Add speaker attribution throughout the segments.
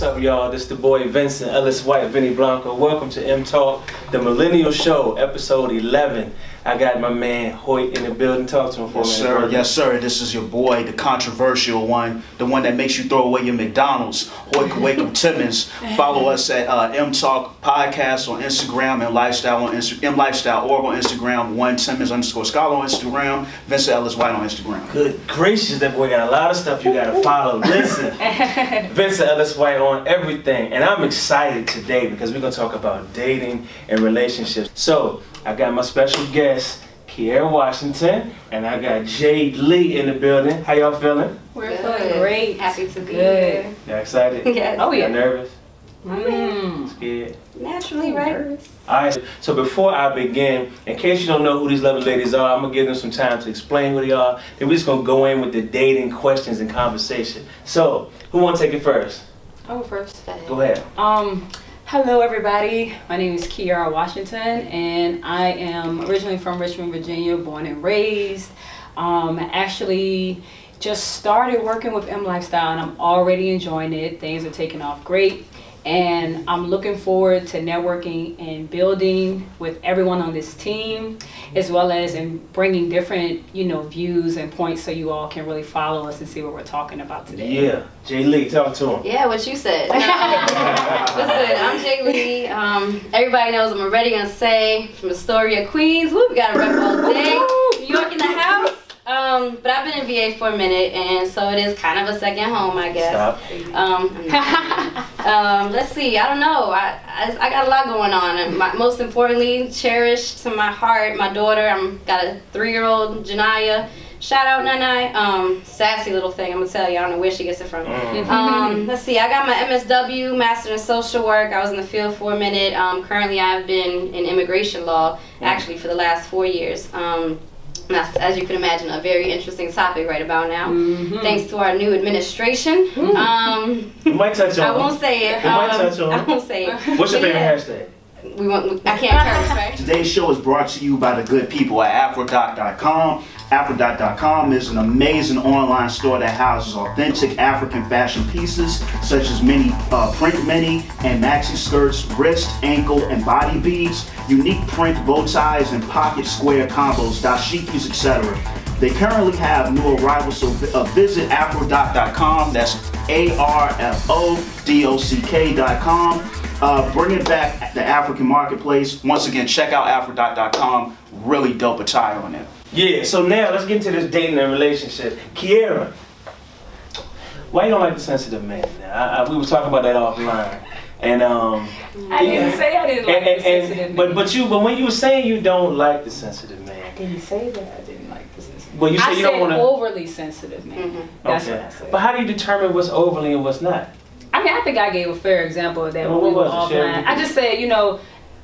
Speaker 1: up, y'all? This is the boy Vincent, Ellis, White, Vinny Blanco. Welcome to M Talk, the Millennial Show, episode 11. I got my man Hoyt in the building. Talk to him for a minute.
Speaker 2: Sir. Yes, sir. This is your boy, the controversial one, the one that makes you throw away your McDonald's. Hoyt Kwaku Timmons. Follow us at M Talk Podcast on Instagram and Lifestyle on M Lifestyle Org on Instagram. One Timmons _ Scholar on Instagram. Vincent Ellis White on Instagram.
Speaker 1: Good gracious, that boy got a lot of stuff you gotta follow. Listen, Vincent Ellis White on everything, and I'm excited today because we're gonna talk about dating and relationships. So I got my special guest, Kiara Washington, and I got Jade Lee in the building. How y'all feeling?
Speaker 3: We're feeling great.
Speaker 4: Happy to be here.
Speaker 1: Y'all excited?
Speaker 4: Yes.
Speaker 3: Oh yeah.
Speaker 1: Y'all nervous?
Speaker 4: Scared. Naturally, right?
Speaker 1: Alright, so before I begin, in case you don't know who these lovely ladies are, I'm gonna give them some time to explain who they are. Then we're just gonna go in with the dating questions and conversation. So, who wanna take it first?
Speaker 3: I'll go first.
Speaker 1: Go ahead.
Speaker 3: Hello everybody. My name is Kiara Washington, and I am originally from Richmond, Virginia, born and raised. Actually just started working with M Lifestyle, and I'm already enjoying it. Things are taking off great. And I'm looking forward to networking and building with everyone on this team, as well as in bringing different, views and points so you all can really follow us and see what we're talking about today.
Speaker 1: Yeah, Jay Lee, talk to him.
Speaker 4: Yeah, what you said. Listen, I'm Jay Lee. Everybody knows I'm already gonna say from Astoria, Queens. Woo, we got a rep all day. New York in the house. But I've been in VA for a minute, and so it is kind of a second home, I guess. Let's see. I don't know. I got a lot going on. And most importantly, cherished to my heart, my daughter. Got a 3-year-old, Janaya. Shout out Nanai. Sassy little thing. I'm gonna tell you. I don't know where she gets it from. Let's see. I got my MSW, Master in Social Work. I was in the field for a minute. Currently, I've been in immigration law actually for the last 4 years. That's, as you can imagine, a very interesting topic right about now. Thanks to our new administration.
Speaker 1: You might touch on
Speaker 4: I won't say it. I won't say it.
Speaker 1: What's your favorite hashtag?
Speaker 4: I can't curse, right?
Speaker 2: Today's show is brought to you by the good people at Afrodoc.com. Afrodoc.com is an amazing online store that houses authentic African fashion pieces such as many print mini and maxi skirts, wrist, ankle, and body beads, unique print bow ties, and pocket square combos, dashikis, etc. They currently have new arrivals, so visit Afrodoc.com. That's ARFODOCK.com. Bringing back the African marketplace. Once again, check out Afrodoc.com. Really dope attire on it.
Speaker 1: Yeah, so now let's get into this dating and relationship. Kiara, why you don't like the sensitive man? We were talking about that offline. And
Speaker 3: I didn't say I didn't like the sensitive man.
Speaker 1: But when you were saying you don't like the sensitive man,
Speaker 3: I didn't say that I didn't like the sensitive man.
Speaker 1: Well, you said you don't want to
Speaker 3: overly sensitive man. That's what I said.
Speaker 1: But how do you determine what's overly and what's not?
Speaker 3: I mean, I think I gave a fair example of that when we were offline. I just said,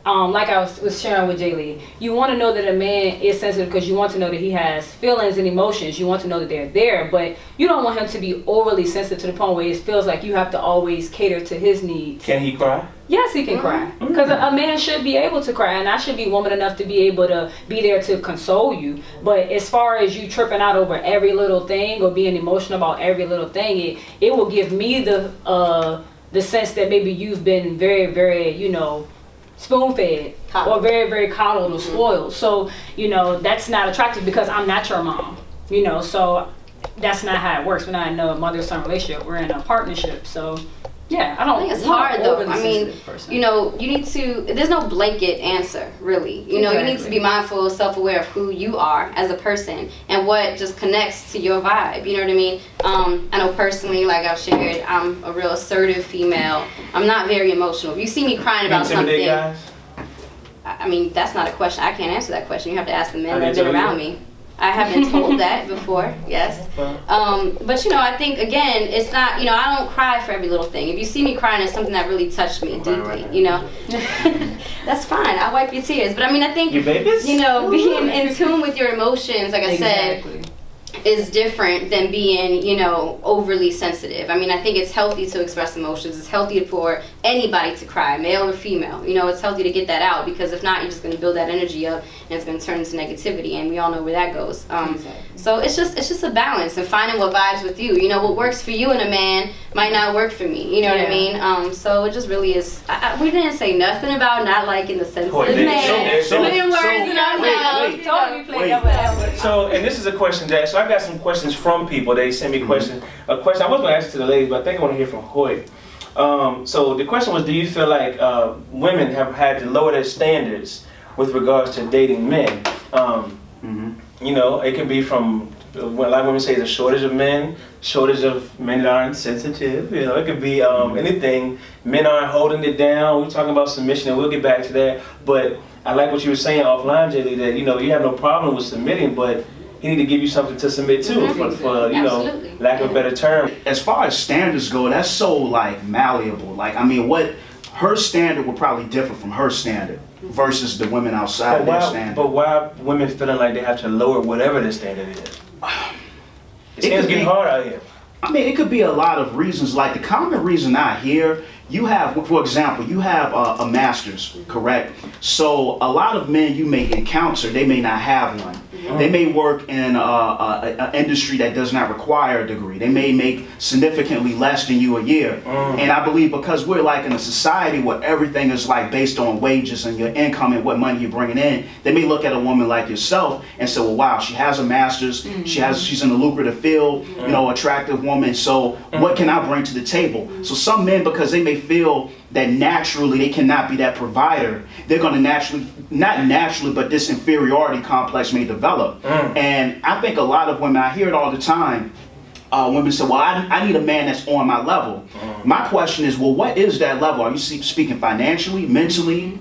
Speaker 3: like I was sharing with Jay Lee, you want to know that a man is sensitive because you want to know that he has feelings and emotions. You want to know that they're there, but you don't want him to be overly sensitive to the point where it feels like you have to always cater to his needs.
Speaker 1: Can he cry?
Speaker 3: Yes, he can cry. Because a man should be able to cry, and I should be woman enough to be able to be there to console you. But as far as you tripping out over every little thing or being emotional about every little thing, it will give me the sense that maybe you've been very, very, spoon-fed or very, very coddled or spoiled. So, that's not attractive because I'm not your mom, so that's not how it works. We're not in a mother-son relationship. We're in a partnership. So, yeah, I think
Speaker 4: it's hard though. I mean, you need to, there's no blanket answer, really. You need to be mindful, self-aware of who you are as a person and what just connects to your vibe. You know what I mean? I know personally, like I've shared, I'm a real assertive female. I'm not very emotional. If you see me crying about something,
Speaker 1: guys?
Speaker 4: I mean, that's not a question. I can't answer that question. You have to ask the men that have been around me. I have been told that before, yes. But I think again, it's not, I don't cry for every little thing. If you see me crying, it's something that really touched me deeply, That's fine, I'll wipe your tears. But I mean, I think,
Speaker 1: your babies?
Speaker 4: being in tune with your emotions, like I said, is different than being, you know, overly sensitive. I mean, I think it's healthy to express emotions. It's healthy for anybody to cry, male or female. You know, it's healthy to get that out, because if not, you're just going to build that energy up and it's going to turn into negativity, and we all know where that goes. So it's just a balance and finding what vibes with you. You know, what works for you and a man might not work for me. You know what I mean? So it just really is. We didn't say nothing about not liking the sensitive man. Putting words in our mouth.
Speaker 3: Totally play that.
Speaker 1: So, and this is a question that, so I got some questions from people. They sent me questions. A question I was going to ask to the ladies, but I think I want to hear from Hoyt. So the question was, do you feel like women have had to lower their standards with regards to dating men? You know, it can be from, well, a lot of women say, the shortage of men that aren't sensitive. You know, it could be anything. Men aren't holding it down. We're talking about submission, and we'll get back to that. But I like what you were saying offline, Jaylee, that, you know, you have no problem with submitting, but he need to give you something to submit to, for you know, lack of a better term.
Speaker 2: As far as standards go, that's so like malleable. Like, I mean, what her standard would probably differ from her standard versus the women outside their standard.
Speaker 1: But why women feeling like they have to lower whatever their standard is? It seems getting hard out here.
Speaker 2: I mean, it could be a lot of reasons. Like, the common reason I hear, you have, for example, you have a master's, correct? So a lot of men you may encounter, they may not have one. They may work in an industry that does not require a degree. They may make significantly less than you a year. And I believe because we're like in a society where everything is like based on wages and your income and what money you're bringing in, they may look at a woman like yourself and say, well, wow, she has a master's, she's in a lucrative field, you know, attractive woman. So what can I bring to the table? So some men, because they may feel that naturally they cannot be that provider, they're going to not naturally, but this inferiority complex may develop. And I think a lot of women, I hear it all the time, women say, well, I need a man that's on my level. My question is, well, what is that level? Are you speaking financially, mentally?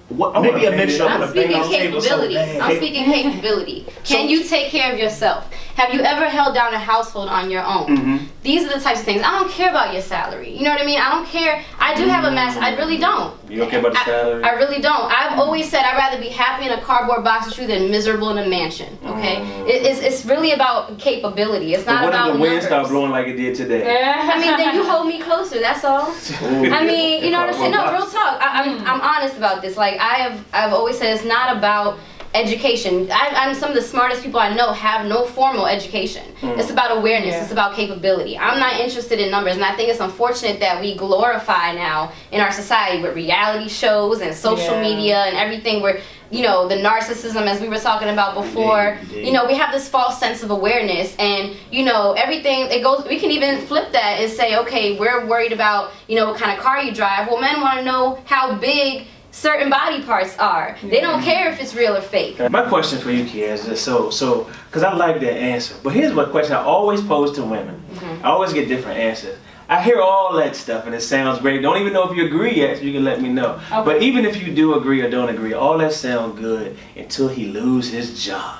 Speaker 2: What, maybe a mixture.
Speaker 4: I'm speaking capability. I'm speaking capability. Can you take care of yourself? Have you ever held down a household on your own? These are the types of things. I don't care about your salary. You know what I mean? I don't care. I do have a master. I really don't.
Speaker 1: You don't care about the salary?
Speaker 4: I really don't. I've always said I'd rather be happy in a cardboard box with you than miserable in a mansion. Okay? It's really about capability. It's not about
Speaker 1: numbers. What if the wind
Speaker 4: start
Speaker 1: blowing like it did today?
Speaker 4: I mean, then you hold me closer. That's all. I mean, you know what I'm saying? No, real talk. I'm honest about this. Like, I've always said it's not about education. I'm some of the smartest people I know have no formal education. It's about awareness. It's about capability. I'm not interested in numbers, and I think it's unfortunate that we glorify now in our society with reality shows and social media and everything where, you know, the narcissism, as we were talking about before, you know, we have this false sense of awareness, and, you know, everything, it goes, we can even flip that and say, okay, we're worried about, you know, what kind of car you drive. Well, men want to know how big certain body parts are. They don't care if it's real or fake.
Speaker 1: My question for you, Kiara, is just so, because I like that answer. But here's what question I always pose to women. I always get different answers. I hear all that stuff and it sounds great. Don't even know if you agree yet, so you can let me know. But even if you do agree or don't agree, all that sounds good until he loses his job.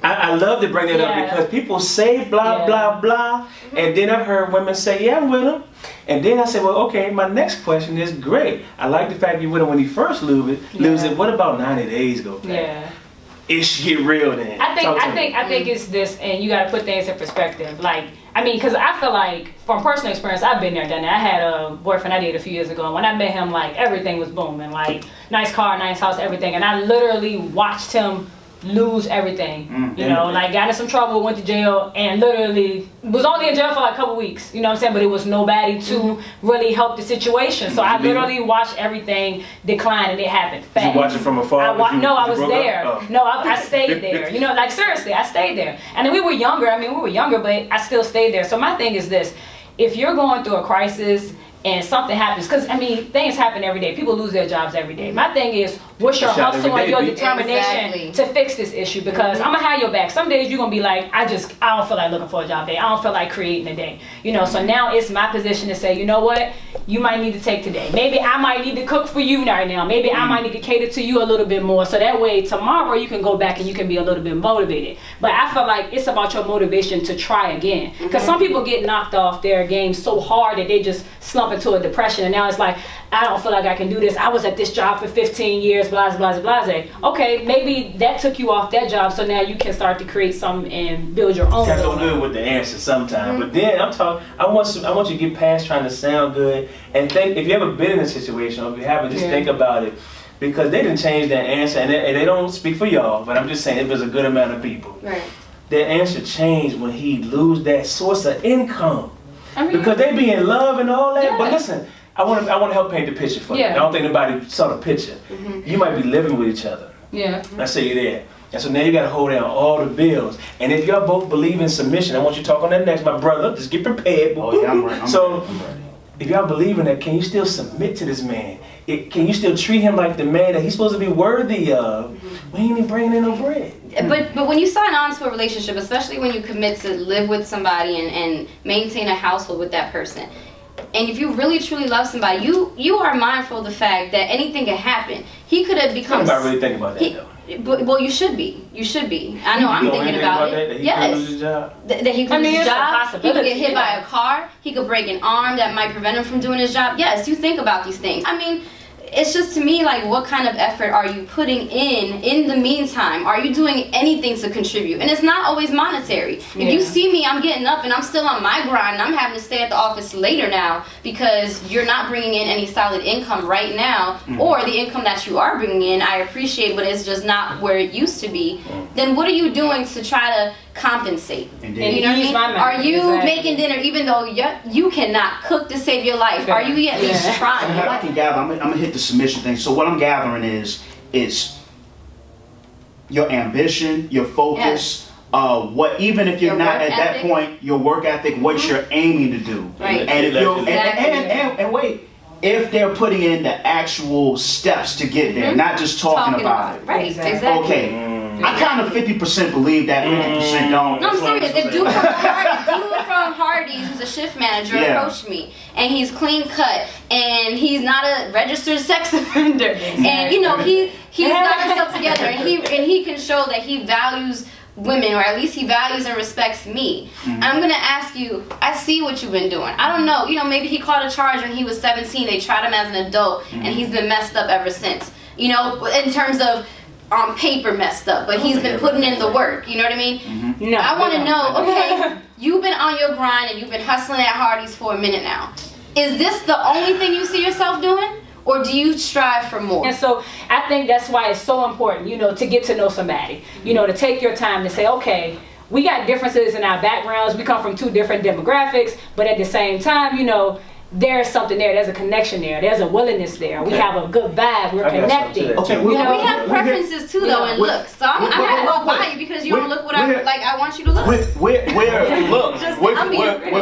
Speaker 1: I love to bring that up because people say blah, blah, blah. And then I've heard women say, yeah, I'm with him. And then I say, well, okay, my next question is great. I like the fact you're with him when he first lose it. What about 90 days go back? It should get real then.
Speaker 3: I think it's this, and you got to put things in perspective. Like, I mean, because I feel like from personal experience, I've been there, done that. I had a boyfriend I dated a few years ago, and when I met him, like, everything was booming. Like, nice car, nice house, everything. And I literally watched him lose everything, you know, like got in some trouble, went to jail, and literally was only in jail for like a couple weeks, you know what I'm saying, but it was nobody to really help the situation. So I literally watched everything decline, and it happened fast.
Speaker 1: Did you watch it from afar?
Speaker 3: I was there. No, I stayed there. You know, like seriously, I stayed there. And then we were younger, but I still stayed there. So my thing is this, if you're going through a crisis and something happens, because I mean, things happen every day. People lose their jobs every day. My thing is, what's your hustle and your determination to fix this issue? Because I'm gonna have your back. Some days you're gonna be like, I don't feel like looking for a job day. I don't feel like creating a day. You know, so now it's my position to say, you know what? You might need to take today. Maybe I might need to cook for you right now. Maybe I might need to cater to you a little bit more. So that way tomorrow you can go back and you can be a little bit motivated. But I feel like it's about your motivation to try again. Because some people get knocked off their game so hard that they just slump into a depression. And now it's like, I don't feel like I can do this. I was at this job for 15 years. this, blah, blah, blah, blah. Okay, maybe that took you off that job, so now you can start to create something and build your own.
Speaker 1: Got no good with the answer sometimes, but then I want you to get past trying to sound good and think. If you ever been in a situation, or if you haven't, just think about it, because they didn't change their answer, and they don't speak for y'all, but I'm just saying it was a good amount of people.
Speaker 4: Right.
Speaker 1: Their answer changed when he lose that source of income, because they be in love and all that.
Speaker 3: Yeah.
Speaker 1: But listen, I want to help paint the picture for you. I don't think nobody saw the picture. You might be living with each other.
Speaker 3: Yeah.
Speaker 1: Let's say you're there. And so now you got to hold down all the bills. And if y'all both believe in submission, I want you to talk on that next, my brother. Just get prepared.
Speaker 2: Oh, yeah, I'm ready. I'm ready.
Speaker 1: If y'all believe in that, can you still submit to this man? Can you still treat him like the man that he's supposed to be worthy of when he ain't even bringing in no bread?
Speaker 4: But when you sign on to a relationship, especially when you commit to live with somebody and maintain a household with that person, and if you really truly love somebody, you are mindful of the fact that anything can happen. He could have become.
Speaker 1: I'm not really thinking about that though.
Speaker 4: Well, you should be. You should be. I know. I'm thinking about it.
Speaker 1: That he could lose his job?
Speaker 4: That he could lose his job. He could get hit by
Speaker 3: yeah.
Speaker 4: a car. He could break an arm that might prevent him from doing his job. Yes, you think about these things. I mean, it's just, to me, like, what kind of effort are you putting in the meantime? Are you doing anything to contribute? And it's not always monetary. If you see me, I'm getting up and I'm still on my grind, and I'm having to stay at the office later now because you're not bringing in any solid income right now, or the income that you are bringing in, I appreciate, but it's just not where it used to be, then what are you doing to try to compensate?
Speaker 2: Indeed.
Speaker 4: You know what I mean? Are you making dinner even though you cannot cook to save your life? Are you at least trying?
Speaker 2: What I can gather, I'm gonna hit the submission thing. So what I'm gathering is your ambition, your focus, what, even if you're
Speaker 4: Your
Speaker 2: not
Speaker 4: work
Speaker 2: at that
Speaker 4: ethic.
Speaker 2: point, your work ethic, what you're aiming to do.
Speaker 4: Right.
Speaker 2: And if you're
Speaker 4: Exactly.
Speaker 2: and wait, if they're putting in the actual steps to get there, not just talking about it.
Speaker 4: Right,
Speaker 3: Exactly.
Speaker 4: exactly.
Speaker 2: Okay. I kind of 50% believe that, 50% don't.
Speaker 4: No, I'm serious. If dude from Hardee's, who's a shift manager, approached me, and he's clean cut, and he's not a registered sex offender, and you know he's got himself together, and he can show that he values women, or at least he values and respects me. I'm gonna ask you, I see what you've been doing. I don't know, you know, maybe he caught a charge when he was 17. They tried him as an adult, and he's been messed up ever since. You know, in terms of on paper messed up, but he's been putting in the work. You know what I mean?
Speaker 3: No,
Speaker 4: I want to know, okay, you've been on your grind and you've been hustling at Hardee's for a minute now. Is this the only thing you see yourself doing? Or do you strive for more?
Speaker 3: And so I think that's why it's so important, you know, to get to know somebody, you know, to take your time to say, okay, we got differences in our backgrounds. We come from two different demographics, but at the same time, you know, there's something there. There's a connection there. There's a willingness there. We have a good vibe. We're connecting.
Speaker 2: Okay,
Speaker 4: we have preferences too, though, in looks. So I'm gonna walk by you because you don't look what I want you to look.
Speaker 2: We're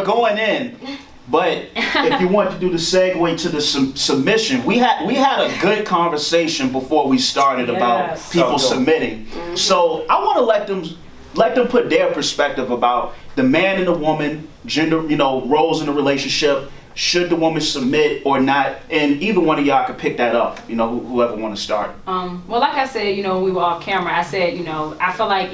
Speaker 2: going in. But if you want to do the segue to the submission, we had a good conversation before we started about people submitting. So I want to let them put their perspective about the man and the woman, gender, you know, roles in the relationship. Should the woman submit or not? And either one of y'all could pick that up, you know, whoever want to start.
Speaker 3: Well, like I said, you know, when we were off camera, I said, you know, I feel like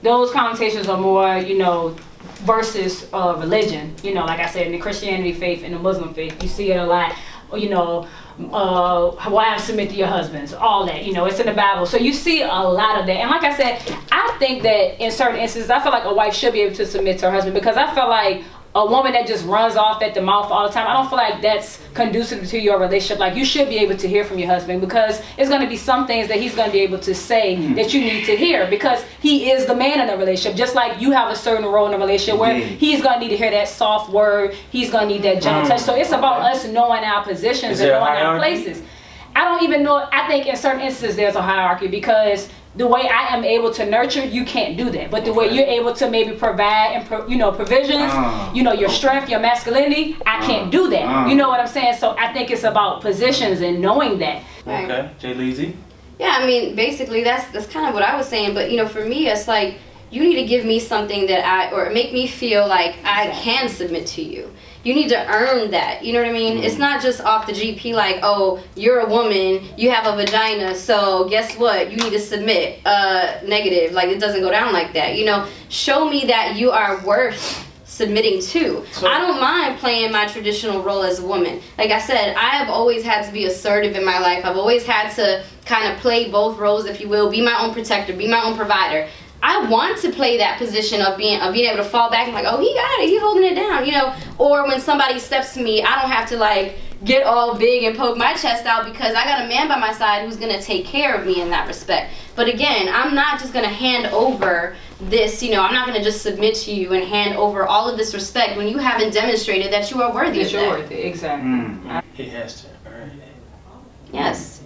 Speaker 3: those conversations are more, you know, versus religion. You know, like I said, in the Christianity faith and the Muslim faith, you see it a lot, you know, wives submit to your husbands, all that, you know, it's in the Bible. So you see a lot of that. And like I said, I think that in certain instances, I feel like a wife should be able to submit to her husband, because I feel like a woman that just runs off at the mouth all the time, I don't feel like that's conducive to your relationship. Like, you should be able to hear from your husband, because it's going to be some things that he's going to be able to say that you need to hear, because he is the man in the relationship. Just like you have a certain role in a relationship where he's going to need to hear that soft word, he's going to need that gentle touch. So it's about us knowing our positions and knowing our places. I don't even know, I think in certain instances there's a hierarchy, because the way I am able to nurture, you can't do that. But the way you're able to maybe provide and you know, provisions, you know, your strength, your masculinity, I can't do that. You know what I'm saying? So I think it's about positions and knowing that.
Speaker 1: Okay, Jay Leezy.
Speaker 4: Yeah, I mean, basically that's kind of what I was saying. But you know, for me, it's like you need to give me something that or make me feel like I can submit to you. You need to earn that. You know what I mean? It's not just off the GP like, oh, you're a woman, you have a vagina, so guess what? You need to submit. Negative. Like, it doesn't go down like that. You know, show me that you are worth submitting to.
Speaker 1: So,
Speaker 4: I don't mind playing my traditional role as a woman. Like I said, I have always had to be assertive in my life. I've always had to kind of play both roles, if you will, be my own protector, be my own provider. I want to play that position of being able to fall back and like, oh, he got it, he's holding it down, you know. Or when somebody steps to me, I don't have to like get all big and poke my chest out, because I got a man by my side who's gonna take care of me in that respect. But again, I'm not just gonna hand over this, you know, I'm not gonna just submit to you and hand over all of this respect when you haven't demonstrated that you are worthy of that.
Speaker 3: Worthy, exactly.
Speaker 1: he has to earn it.
Speaker 4: Yes.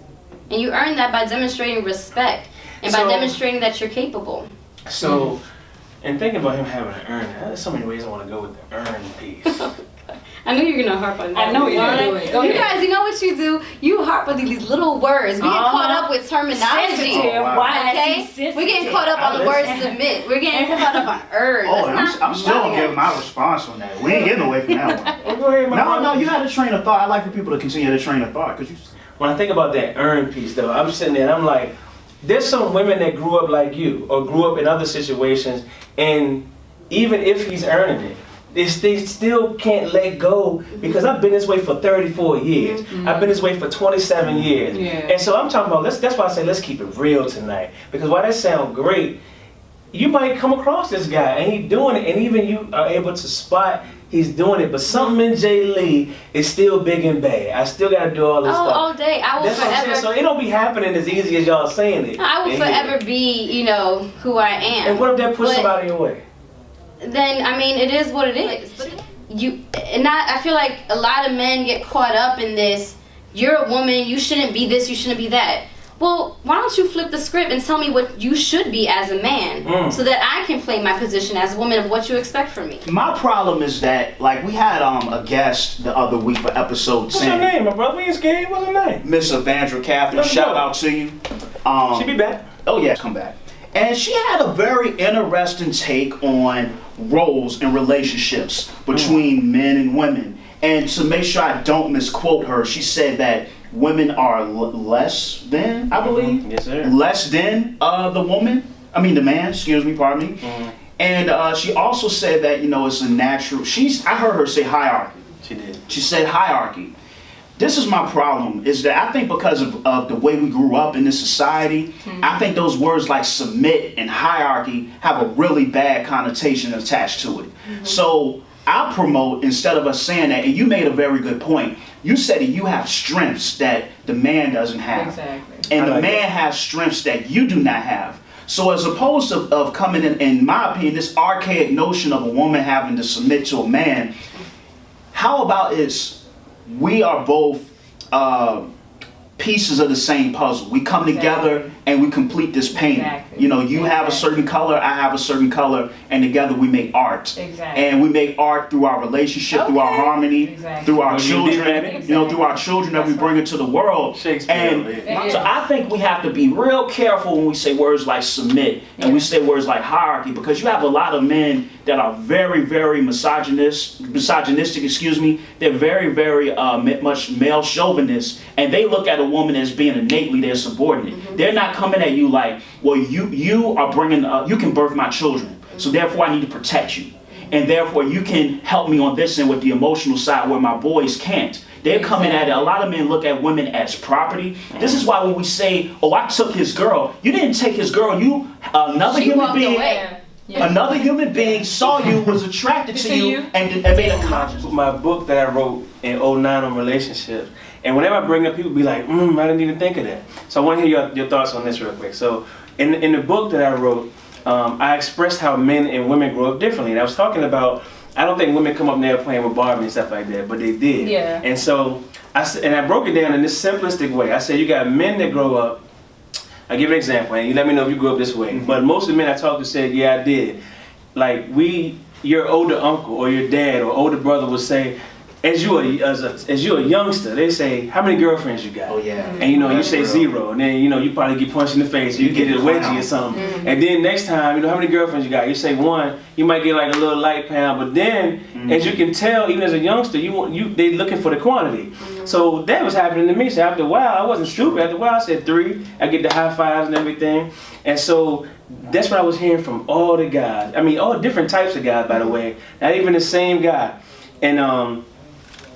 Speaker 4: And you earn that by demonstrating respect and by demonstrating that you're capable.
Speaker 1: So, and thinking about him having to earn it, there's so many ways I want to go with the earn piece.
Speaker 4: I knew you were gonna harp on that.
Speaker 3: I know you're gonna do it. Go
Speaker 4: You
Speaker 3: ahead.
Speaker 4: guys, you know what you do? You harp on these little words. We get caught up with terminology.
Speaker 3: Sensitive.
Speaker 2: wow.
Speaker 3: Why
Speaker 4: Okay?
Speaker 3: is he sensitive?
Speaker 4: We're getting caught up on the word submit. We're getting caught up on earn.
Speaker 2: Oh,
Speaker 4: That's
Speaker 2: and I'm still gonna give my response on that. We ain't getting away from that one.
Speaker 1: Well, go ahead, my brother.
Speaker 2: No, you had a train of thought. I like for people to continue to train of thought, because you.
Speaker 1: When I think about that earn piece, though, I'm sitting there and I'm like, there's some women that grew up like you or grew up in other situations, and even if he's earning it, they still can't let go, because I've been this way for 34 years. I've been this way for 27 years.
Speaker 3: Yeah.
Speaker 1: And so I'm talking about, that's why I say let's keep it real tonight. Because while that sounds great, you might come across this guy and he's doing it, and even you are able to spot he's doing it, but something in Jay Lee is still big and bad. I still gotta do all this stuff.
Speaker 4: all day. I will
Speaker 1: That's what I'm saying.
Speaker 4: forever.
Speaker 1: So it don't be happening as easy as y'all saying it.
Speaker 4: I will
Speaker 1: in
Speaker 4: forever
Speaker 1: here.
Speaker 4: be, you know, who I am.
Speaker 1: And what if that puts
Speaker 4: But
Speaker 1: somebody away?
Speaker 4: Then I mean, it is what it is. I feel like a lot of men get caught up in this. You're a woman. You shouldn't be this. You shouldn't be that. Well, why don't you flip the script and tell me what you should be as a man, so that I can play my position as a woman of what you expect from me.
Speaker 2: My problem is that, like, we had a guest the other week for episode 10.
Speaker 1: What's her name, my brother? We ain't scared. What's her name?
Speaker 2: Miss Evandra Catherine.
Speaker 1: Let's
Speaker 2: Shout
Speaker 1: go.
Speaker 2: out to you.
Speaker 1: She be back.
Speaker 2: Oh yeah, come back. And she had a very interesting take on roles and relationships between men and women. And to make sure I don't misquote her, she said that women are less than, I believe,
Speaker 1: Yes, sir.
Speaker 2: less than the man, excuse me, pardon me. And she also said that, you know, it's a natural, I heard her say hierarchy.
Speaker 1: She did.
Speaker 2: She said hierarchy. This is my problem, is that I think because of the way we grew up in this society, I think those words like submit and hierarchy have a really bad connotation attached to it. So I promote, instead of us saying that, and you made a very good point, you said that you have strengths that the man doesn't have.
Speaker 3: Exactly.
Speaker 2: And
Speaker 1: I
Speaker 2: the
Speaker 1: like
Speaker 2: man
Speaker 1: that.
Speaker 2: has strengths that you do not have. So as opposed to of coming in my opinion, this archaic notion of a woman having to submit to a man, how about we are both pieces of the same puzzle. We come together and we complete this painting.
Speaker 3: Exactly.
Speaker 2: You know, you have a certain color, I have a certain color, and together we make art.
Speaker 3: Exactly.
Speaker 2: And we make art through our relationship, through our harmony,
Speaker 3: Exactly.
Speaker 2: through our
Speaker 1: You did
Speaker 2: children,
Speaker 1: that.
Speaker 2: you know, through our children that we bring into the world.
Speaker 1: Shakespeare,
Speaker 2: And
Speaker 1: yeah.
Speaker 2: so I think we have to be real careful when we say words like submit and we say words like hierarchy, because you have a lot of men that are very, very misogynistic, excuse me. They're very, very much male chauvinist, and they look at a woman as being innately their subordinate. They're not coming at you like, well, you are bringing, you can birth my children, so therefore I need to protect you. And therefore you can help me on this end with the emotional side where my boys can't. They're coming at it. A lot of men look at women as property. This is why when we say, oh, I took his girl, you didn't take his girl. Another
Speaker 4: She
Speaker 2: human
Speaker 4: walked
Speaker 2: being,
Speaker 4: away.
Speaker 2: another human being saw you, was attracted to you, and made a conscious.
Speaker 1: My book that I wrote in 09 on relationships, and whenever I bring up, people be like, I didn't even think of that. So I want to hear your thoughts on this real quick. So in the book that I wrote, I expressed how men and women grow up differently. And I was talking about, I don't think women come up there playing with Barbie and stuff like that, but they did.
Speaker 3: Yeah.
Speaker 1: And so I broke it down in this simplistic way. I said, you got men that grow up. I'll give an example, and you let me know if you grew up this way. But most of the men I talked to said, yeah, I did. Like your older uncle or your dad or older brother would say, as you a youngster, they say, how many girlfriends you got?
Speaker 2: Oh yeah.
Speaker 1: And you say 0, and then you probably get punched in the face, or you get a wedgie or something. And then next time, how many girlfriends you got? You say 1, you might get like a little light pound, but then as you can tell, even as a youngster, they looking for the quantity. So that was happening to me. So after a while, I wasn't stupid. After a while, I said 3. I get the high fives and everything. And so that's what I was hearing from all the guys. I mean, all different types of guys, by the way. Not even the same guy. And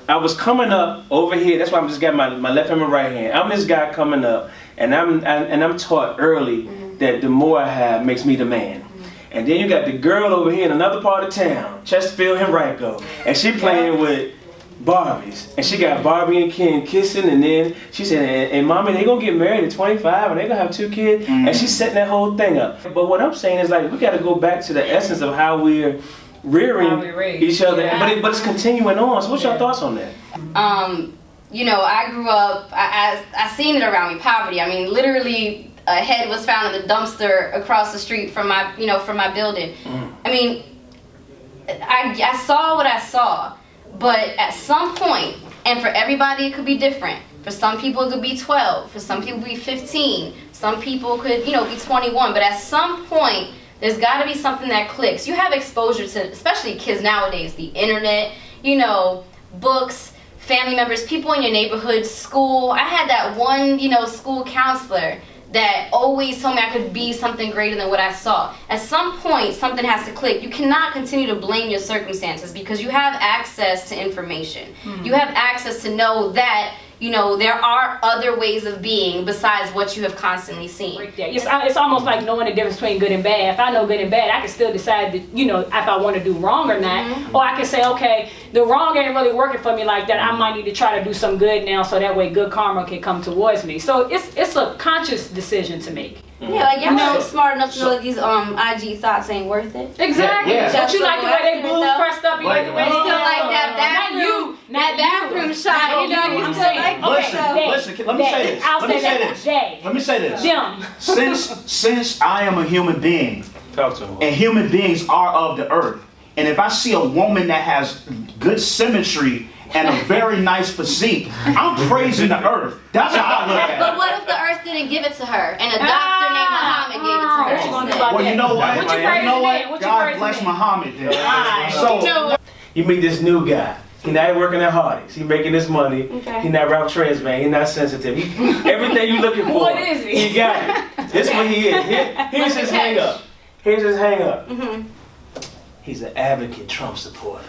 Speaker 1: I was coming up over here. That's why I'm just got my left hand and my right hand. I'm this guy coming up, and I'm taught early that the more I have makes me the man. And then you got the girl over here in another part of town, Chesterfield, Henrico, and she playing with Barbies. And she got Barbie and Ken kissing, and then she said, and mommy, they gonna get married at 25 and they gonna have 2 kids. And she's setting that whole thing up. But what I'm saying is, like, we gotta go back to the essence of how we're rearing each other. Yeah. But it's continuing on. So what's your thoughts on that?
Speaker 4: You know, I grew up, I seen it around me, poverty. I mean, literally, a head was found in the dumpster across the street from my, from my building. I mean, I saw what I saw, but at some point, and for everybody it could be different. For some people it could be 12, for some people it could be 15, some people could, be 21, but at some point, there's got to be something that clicks. You have exposure to, especially kids nowadays, the internet, books, family members, people in your neighborhood, school. I had that one, school counselor that always told me I could be something greater than what I saw. At some point, something has to click. You cannot continue to blame your circumstances because you have access to information. You have access to know that, there are other ways of being besides what you have constantly seen.
Speaker 3: It's almost like knowing the difference between good and bad. If I know good and bad, I can still decide that, if I want to do wrong or not. Or I can say, okay, the wrong ain't really working for me like that. I might need to try to do some good now so that way good karma can come towards me. So it's a conscious decision to make.
Speaker 4: Yeah, like y'all smart enough to know that these IG thoughts ain't worth it.
Speaker 3: Exactly. Yeah. Don't you like the way they boobs pressed up? You like the way they
Speaker 4: still like that bathroom, bathroom shot. You still like
Speaker 2: listen. Let me say this. Since I am a human being, and human beings are of the earth, and if I see a woman that has good symmetry and a very nice physique, I'm praising the earth. That's how I look at it.
Speaker 4: But what if the earth didn't give it to her, and a doctor named Muhammad gave it to her?
Speaker 2: Well, you know what? God bless Muhammad.
Speaker 1: So you meet this new guy. He's not working at Hardee's. He's making this money. Okay. He's not Ralph Trans, man. He's not sensitive. Everything you looking for.
Speaker 3: What is he?
Speaker 1: He got it. This what he is. Here's his hang up. He's an advocate Trump supporter.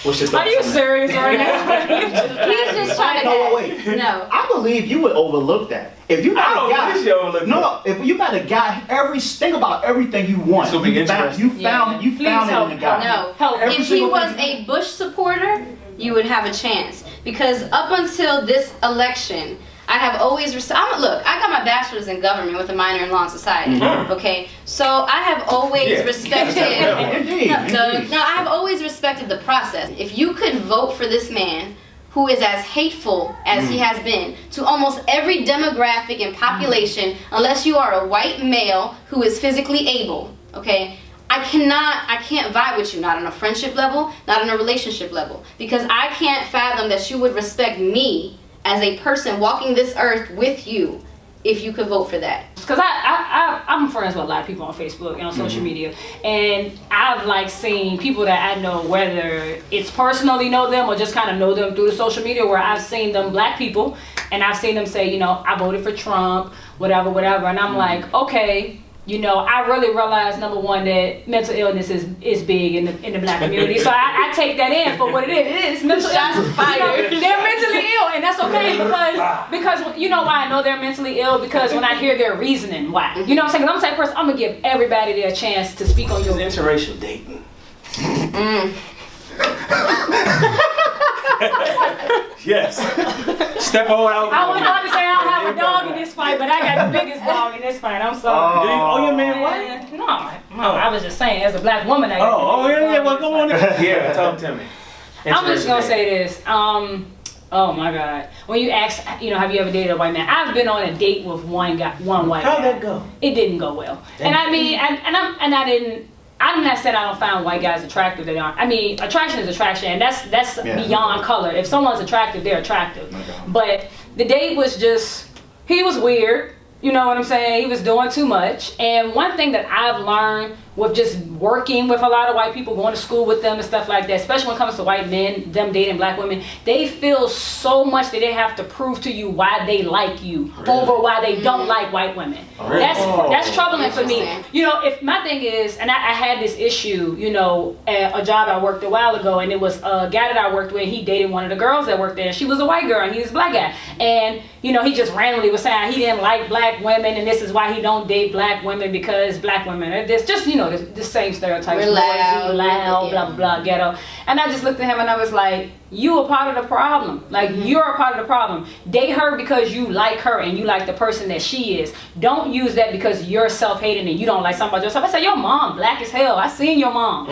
Speaker 3: Are you serious right now?
Speaker 4: He's just trying to
Speaker 2: wait. No. I believe you would overlook that. If you got a guy, if you got a guy, think about everything you want.
Speaker 1: So you found
Speaker 2: it in the guy.
Speaker 4: No. If he was a Bush supporter, you would have a chance. Because up until this election, I have always I got my bachelor's in government with a minor in law and society. Okay, so I have always respected. I have always respected the process. If you could vote for this man, who is as hateful as he has been to almost every demographic and population, unless you are a white male who is physically able, okay, I can't vibe with you, not on a friendship level, not on a relationship level, because I can't fathom that you would respect me as a person walking this earth with you if you could vote for that.
Speaker 3: Because I'm friends with a lot of people on Facebook and on social media, and I've seen people that I know, whether it's personally know them or just kind of know them through the social media, where I've seen them, black people, and I've seen them say, I voted for Trump, whatever, and I'm like, okay, I really realize, number one, that mental illness is big in the black community. So I take that in for what it is. It's mental illness. They're mentally ill, and that's okay because you know why I know they're mentally ill? Because when I hear their reasoning why. You know what I'm saying? 'Cause I'm the type of person, I'm going to give everybody their chance to speak on your...
Speaker 1: Interracial dating. Yes. Step on out.
Speaker 3: I was about to say I don't have a dog in this fight, but I got the biggest dog in this fight. I'm sorry.
Speaker 1: Your man white?
Speaker 3: No, I was just saying, as a black woman, I
Speaker 1: well, go on. Yeah, talk to me.
Speaker 3: I'm just gonna say this. Oh my God. When you ask, have you ever dated a white man? I've been on a date with one white guy.
Speaker 1: How'd that go?
Speaker 3: It didn't go well. And I mean, I'm not saying I don't find white guys attractive. They aren't. I mean, attraction is attraction, and that's beyond color. If someone's attractive, they're attractive. But the date was just, he was weird. You know what I'm saying? He was doing too much. And one thing that I've learned with just working with a lot of white people, going to school with them and stuff like that, especially when it comes to white men, them dating black women, they feel so much that they have to prove to you why they like you over why they don't like white women. That's troubling for me. You know, if my thing is, and I had this issue, you know, at a job I worked a while ago, and it was a guy that I worked with, he dated one of the girls that worked there. She was a white girl and he was a black guy. And, you know, he just randomly was saying he didn't like black women and this is why he don't date black women because black women are this, just, you know, the same stereotypes.
Speaker 4: We're loud,
Speaker 3: blah, blah, blah, ghetto. And I just looked at him and I was like, you a part of the problem. Like, you're a part of the problem. Date her because you like her and you like the person that she is. Don't use that because you're self-hating and you don't like somebody else. I say, your mom black as hell. I seen your mom.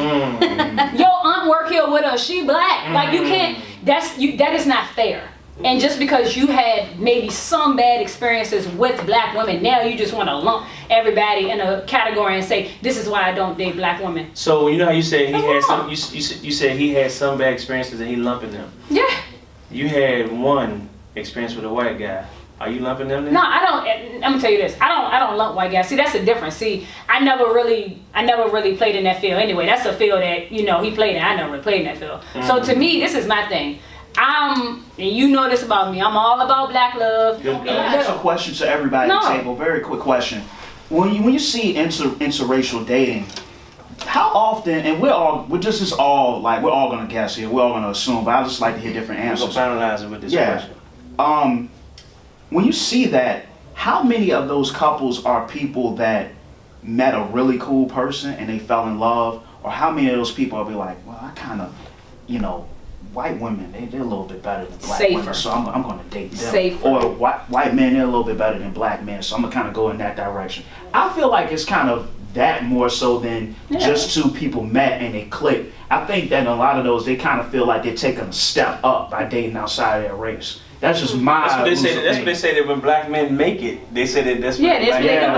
Speaker 3: Your aunt work here with her. She black. Like, you can't, that is not fair. And just because you had maybe some bad experiences with black women, now you just want to lump everybody in a category and say, this is why I don't date black women.
Speaker 1: So you know how you said he had some, you said he had some bad experiences and he lumping them.
Speaker 3: Yeah.
Speaker 1: You had one experience with a white guy. Are you lumping them then?
Speaker 3: No, I don't. I'm gonna tell you this. I don't lump white guys. See, that's the difference. See, I never really played in that field. Anyway, that's a field that, you know, he played in. I never really played in that field. So to me, this is my thing. And you know this about me, I'm all about black love.
Speaker 2: I have a question to everybody at the table. Very quick question. When you see interracial dating, how often, and we're all gonna guess here, we're all gonna assume, but I just like to hear different answers.
Speaker 1: We'll finalize it with this question.
Speaker 2: When you see that, how many of those couples are people that met a really cool person and they fell in love, or how many of those people will be like, well, I kind of, you know, white women, they're a little bit better than black women, so I'm going to date them.
Speaker 3: Safer.
Speaker 2: Or white men, they're a little bit better than black men, so I'm going to kind of go in that direction. I feel like it's kind of that more so than just two people met and they clicked. I think that in a lot of those, they kind of feel like they're taking a step up by dating outside of their race. That's just my
Speaker 1: That's what they say that when black men make it, they say that that's what
Speaker 3: when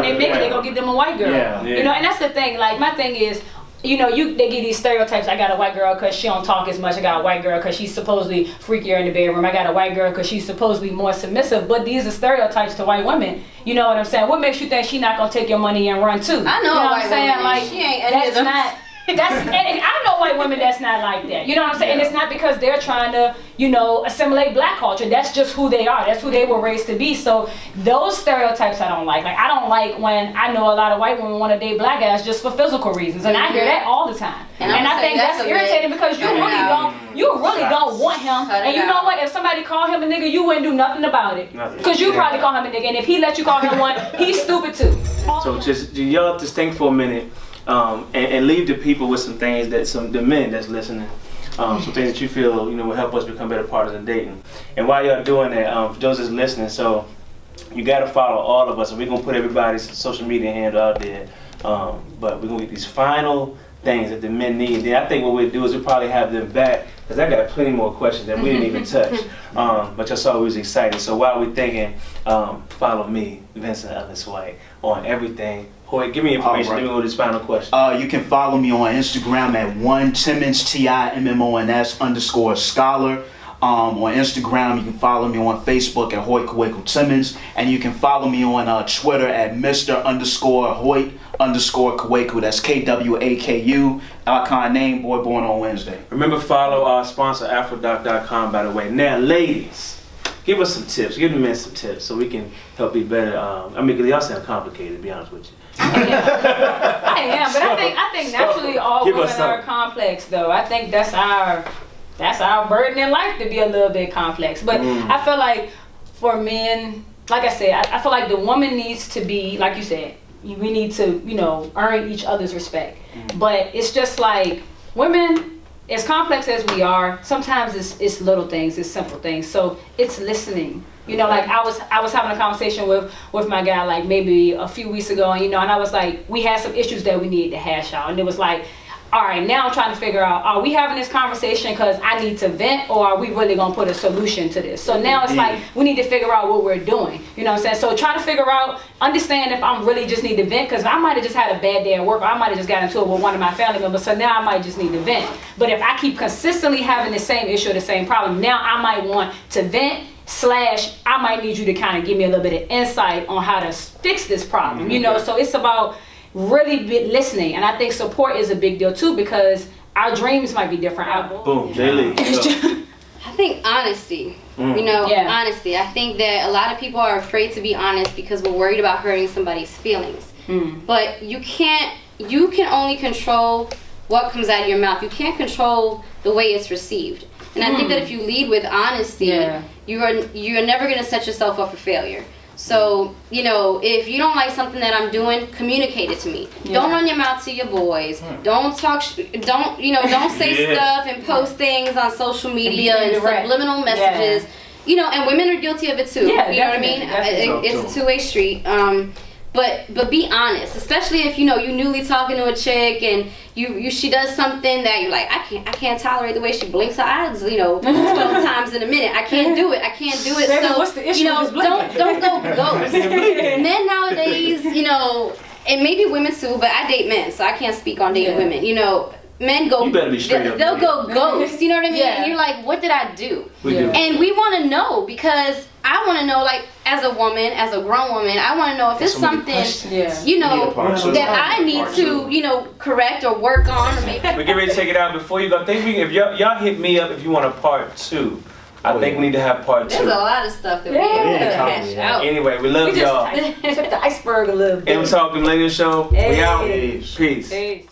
Speaker 3: they make it, they go get them a white girl.
Speaker 2: Yeah.
Speaker 3: You know, and that's the thing. Like, my thing is, you know, they get these stereotypes. I got a white girl because she don't talk as much. I got a white girl because she's supposedly freakier in the bedroom. I got a white girl because she's supposedly more submissive. But these are stereotypes to white women. You know what I'm saying? What makes you think she's not gonna take your money and run too?
Speaker 4: I know,
Speaker 3: you know
Speaker 4: a
Speaker 3: what
Speaker 4: white
Speaker 3: I'm saying?
Speaker 4: woman.
Speaker 3: Like,
Speaker 4: she ain't any of them.
Speaker 3: I know white women that's not like that. You know what I'm saying? And it's not because they're trying to, you know, assimilate black culture. That's just who they are. That's who they were raised to be. So those stereotypes I don't like. Like, I don't like when I know a lot of white women want to date black guys just for physical reasons. And I hear that all the time. And I think that's irritating because you really don't want him. And you know what? If somebody called him a nigga, you wouldn't do nothing about it. Because you probably call him a nigga. And if he let you call him one, he's stupid too.
Speaker 1: So just y'all just think for a minute. And leave the people with some things that the men that's listening, some things that you feel, you know, will help us become better partners in dating. And while y'all doing that, for those that's listening, so you gotta follow all of us, and we're gonna put everybody's social media handle out there. But we're gonna get these final things that the men need. Then I think what we'll do is we'll probably have them back, because I got plenty more questions that we didn't even touch. But y'all saw we was excited. So while we're thinking, follow me, Vincent Ellis White, on everything. Hoyt, give me information. Let me go to this final question.
Speaker 2: You can follow me on Instagram at Timmons, TIMMONS_scholar. On Instagram, you can follow me on Facebook at Hoyt Kwaku Timmons, and you can follow me on Twitter at Mr_Hoyt_Kwaku. That's KWAKU. Icon name, boy born on Wednesday.
Speaker 1: Remember, follow our sponsor, AfroDoc.com, by the way. Now, ladies, give us some tips. Give the men some tips so we can help be better. I mean, y'all sound complicated, to be honest with you.
Speaker 3: I am, but I think naturally all women are complex, though. I think that's our burden in life, to be a little bit complex. But I feel like for men, like I said, I feel like the woman needs to be, like you said, we need to, you know, earn each other's respect. But it's just like women, as complex as we are, sometimes it's little things, it's simple things. So it's listening. You know, like I was having a conversation with my guy like maybe a few weeks ago, and you know, and I was like, we had some issues that we needed to hash out, and it was like, all right, now I'm trying to figure out, are we having this conversation because I need to vent, or are we really gonna put a solution to this? So now it's like we need to figure out what we're doing. You know what I'm saying? So trying to figure out, understand if I'm really just need to vent, because I might have just had a bad day at work, or I might have just got into it with one of my family members, so now I might just need to vent. But if I keep consistently having the same issue or the same problem, now I might want to vent slash I might need you to kind of give me a little bit of insight on how to fix this problem, you know. So it's about really listening, and I think support is a big deal too, because our dreams might be different.
Speaker 1: Boom, J-Lee.
Speaker 4: I think honesty, you know, honesty. I think that a lot of people are afraid to be honest because we're worried about hurting somebody's feelings. But you can only control what comes out of your mouth. You can't control the way it's received. And I think that if you lead with honesty, you're never going to set yourself up for failure. So, you know, if you don't like something that I'm doing, communicate it to me. Don't run your mouth to your boys. Don't talk, don't say stuff and post things on social media and subliminal messages. You know, and women are guilty of it too. You know what I mean? It's a two-way street. But be honest, especially if you newly talking to a chick and she does something that you're like, I can't tolerate the way she blinks her eyes, 12 times in a minute. I can't do it.
Speaker 3: Baby,
Speaker 4: so
Speaker 3: what's the issue with this
Speaker 4: don't go ghost. Men nowadays, and maybe women too, but I date men, so I can't speak on dating women. Men go.
Speaker 1: You better be straight up.
Speaker 4: They'll go ghost. You know what I mean? And you're like, what did I do?
Speaker 1: We do.
Speaker 4: And we want to know, because I want to know, like, as a woman, as a grown woman, I want to know if it's something, that I need to, correct or work on, or maybe.
Speaker 1: We get ready to take it out. Before you go, if y'all hit me up if you want a part 2. I think we need to have part 2.
Speaker 4: There's a lot of stuff that we need to hash out.
Speaker 1: Anyway, we love y'all.
Speaker 3: Tip the iceberg a little bit.
Speaker 1: And we talk the millennial show. We out.
Speaker 3: Peace.
Speaker 1: Peace.